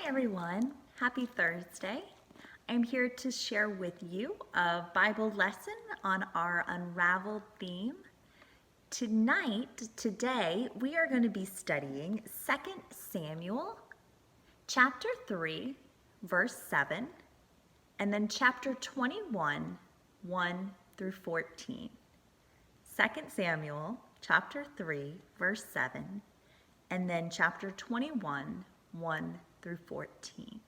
everyone. Happy Thursday. I'm here to share with you a Bible lesson on our Unraveled theme. Today, we are going to be studying 2 Samuel chapter 3, verse 7, and then chapter 21, 1 through 14. 2 Samuel chapter 3, verse 7, and then chapter 21, 1 through 14.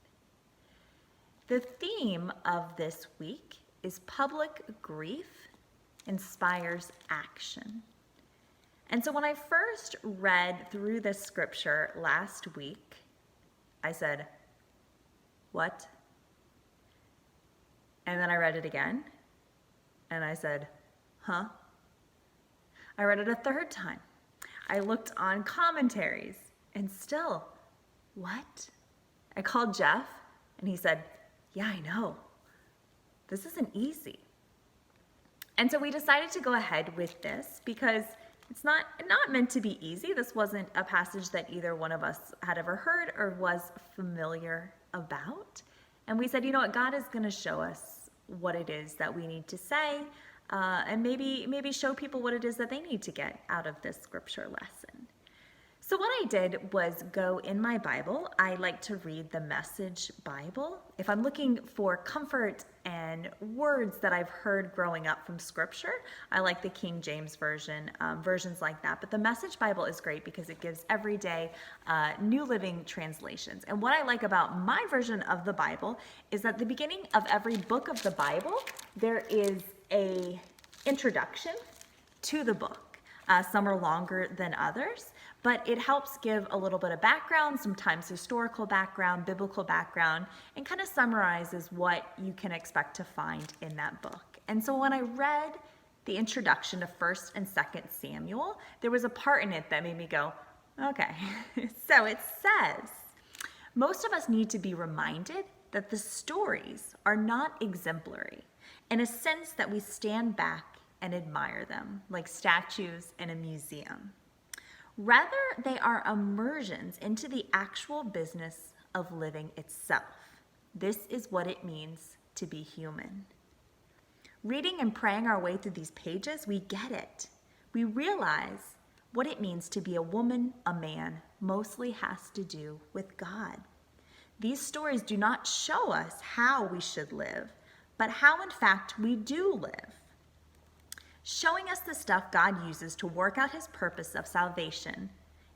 The theme of this week is public grief inspires action. And so when I first read through this scripture last week, I said, "What?" And then I read it again, and I said, "Huh?" I read it a third time. I looked on commentaries, and still, "What?" I called Jeff, and he said, "Yeah, I know. This isn't easy." And so we decided to go ahead with this because it's not meant to be easy. This wasn't a passage that either one of us had ever heard or was familiar about. And we said, you know what, God is going to show us what it is that we need to say, and maybe show people what it is that they need to get out of this scripture lesson. So what I did was go in my Bible. I like to read the Message Bible. If I'm looking for comfort and words that I've heard growing up from scripture, I like the King James Version, versions like that. But the Message Bible is great because it gives everyday New Living Translations. And what I like about my version of the Bible is that at the beginning of every book of the Bible, there is a introduction to the book. Some are longer than others, but it helps give a little bit of background, sometimes historical background, biblical background, and kind of summarizes what you can expect to find in that book. And so when I read the introduction to 1st and 2nd Samuel, there was a part in it that made me go, okay. So it says, most of us need to be reminded that the stories are not exemplary in a sense that we stand back and admire them, like statues in a museum. Rather, they are immersions into the actual business of living itself. This is what it means to be human. Reading and praying our way through these pages, we get it. We realize what it means to be a woman, a man, mostly has to do with God. These stories do not show us how we should live, but how in fact we do live, showing us the stuff God uses to work out his purpose of salvation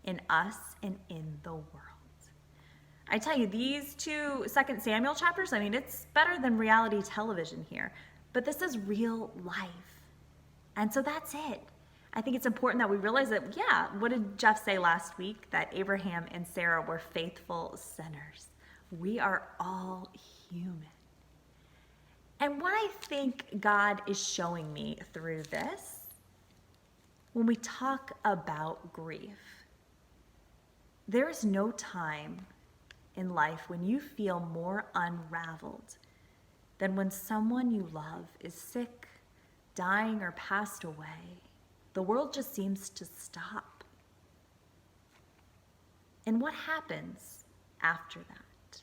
in us and in the world. I tell you, these two 2 Samuel chapters, it's better than reality television here, but this is real life. And so that's it. I think it's important that we realize that, what did Jeff say last week? That Abraham and Sarah were faithful sinners. We are all human. And what I think God is showing me through this, when we talk about grief, there is no time in life when you feel more unraveled than when someone you love is sick, dying, or passed away. The world just seems to stop. And what happens after that?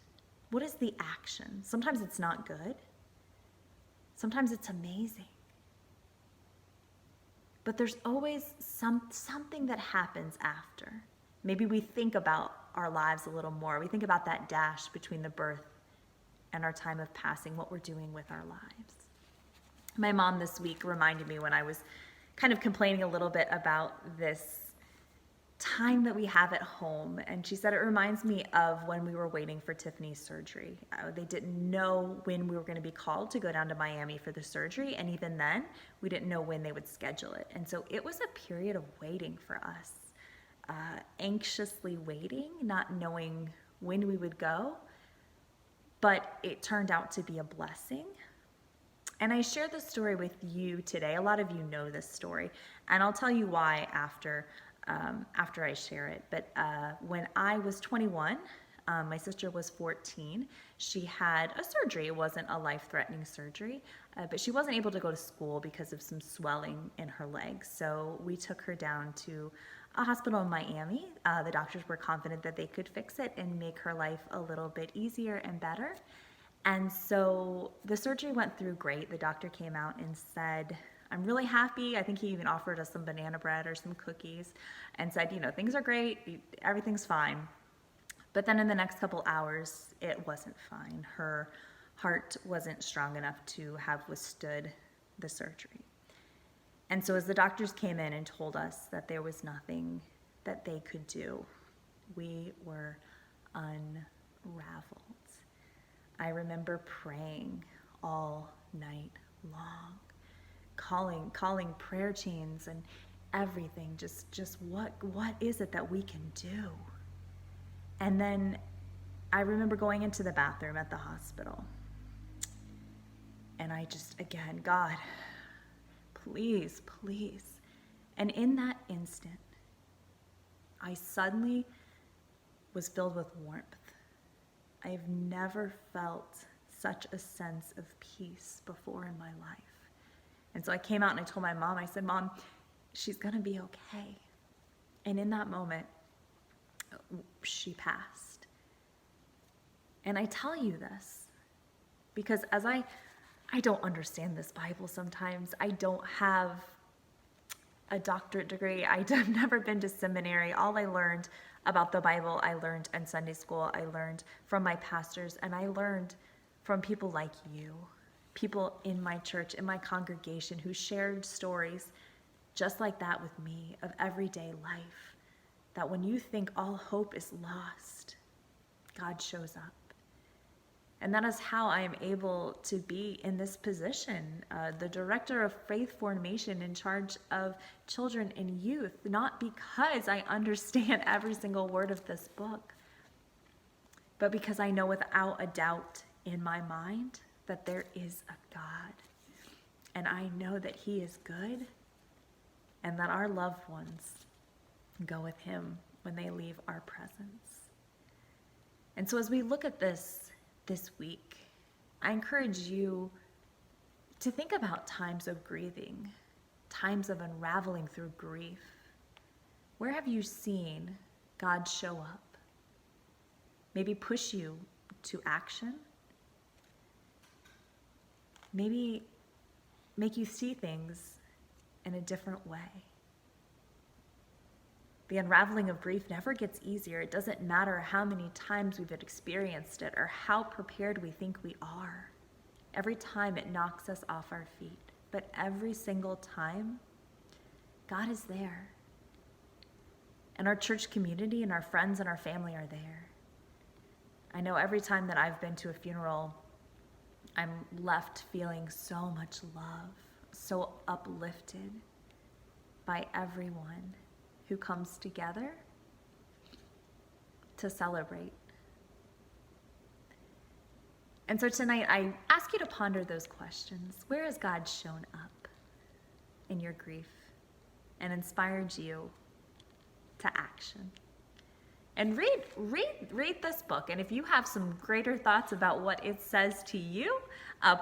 What is the action? Sometimes it's not good. Sometimes it's amazing. But there's always something that happens after. Maybe we think about our lives a little more. We think about that dash between the birth and our time of passing, what we're doing with our lives. My mom this week reminded me when I was kind of complaining a little bit about this time that we have at home, and she said it reminds me of when we were waiting for Tiffany's surgery. They didn't know when we were going to be called to go down to Miami for the surgery, and even then we didn't know when they would schedule it. And so it was a period of waiting for us, anxiously waiting, not knowing when we would go, but it turned out to be a blessing. And I share this story with you today. A lot of you know this story, and I'll tell you why after I share it. But when I was 21, my sister was 14. She had a surgery. It wasn't a life-threatening surgery, but she wasn't able to go to school because of some swelling in her legs. So we took her down to a hospital in Miami. The doctors were confident that they could fix it and make her life a little bit easier and better. And so the surgery went through great. The doctor came out and said, I'm really happy. I think he even offered us some banana bread or some cookies and said, things are great. Everything's fine. But then in the next couple hours, it wasn't fine. Her heart wasn't strong enough to have withstood the surgery. And so as the doctors came in and told us that there was nothing that they could do, we were unraveled. I remember praying all night long, calling prayer chains and everything, just what is it that we can do? And then I remember going into the bathroom at the hospital. And I just, again, God, please, please. And in that instant, I suddenly was filled with warmth. I've never felt such a sense of peace before in my life. And so I came out and I told my mom, I said, Mom, she's gonna be okay. And in that moment, she passed. And I tell you this because as I don't understand this Bible sometimes. I don't have a doctorate degree. I've never been to seminary. All I learned about the Bible, I learned in Sunday school. I learned from my pastors, and I learned from people like you, people in my church, in my congregation who shared stories just like that with me of everyday life, that when you think all hope is lost, God shows up. And that is how I am able to be in this position, the director of faith formation in charge of children and youth, not because I understand every single word of this book, but because I know without a doubt in my mind that there is a God. And I know that He is good and that our loved ones go with Him when they leave our presence. And so as we look at this week, I encourage you to think about times of grieving, times of unraveling through grief. Where have you seen God show up? Maybe push you to action. Maybe make you see things in a different way. The unraveling of grief never gets easier. It doesn't matter how many times we've experienced it or how prepared we think we are. Every time it knocks us off our feet. But every single time, God is there. And our church community and our friends and our family are there. I know every time that I've been to a funeral, I'm left feeling so much love, so uplifted by everyone who comes together to celebrate. And so tonight, I ask you to ponder those questions. Where has God shown up in your grief and inspired you to action? And read this book. And if you have some greater thoughts about what it says to you,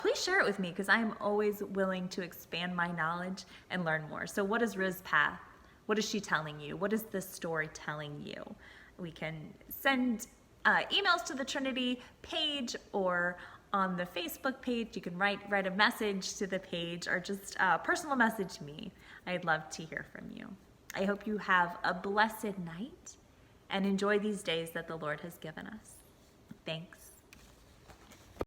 please share it with me, because I am always willing to expand my knowledge and learn more. So what is Riz's path? What is she telling you? What is this story telling you? We can send emails to the Trinity page or on the Facebook page. You can write a message to the page or just personal message me. I'd love to hear from you. I hope you have a blessed night and enjoy these days that the Lord has given us. Thanks.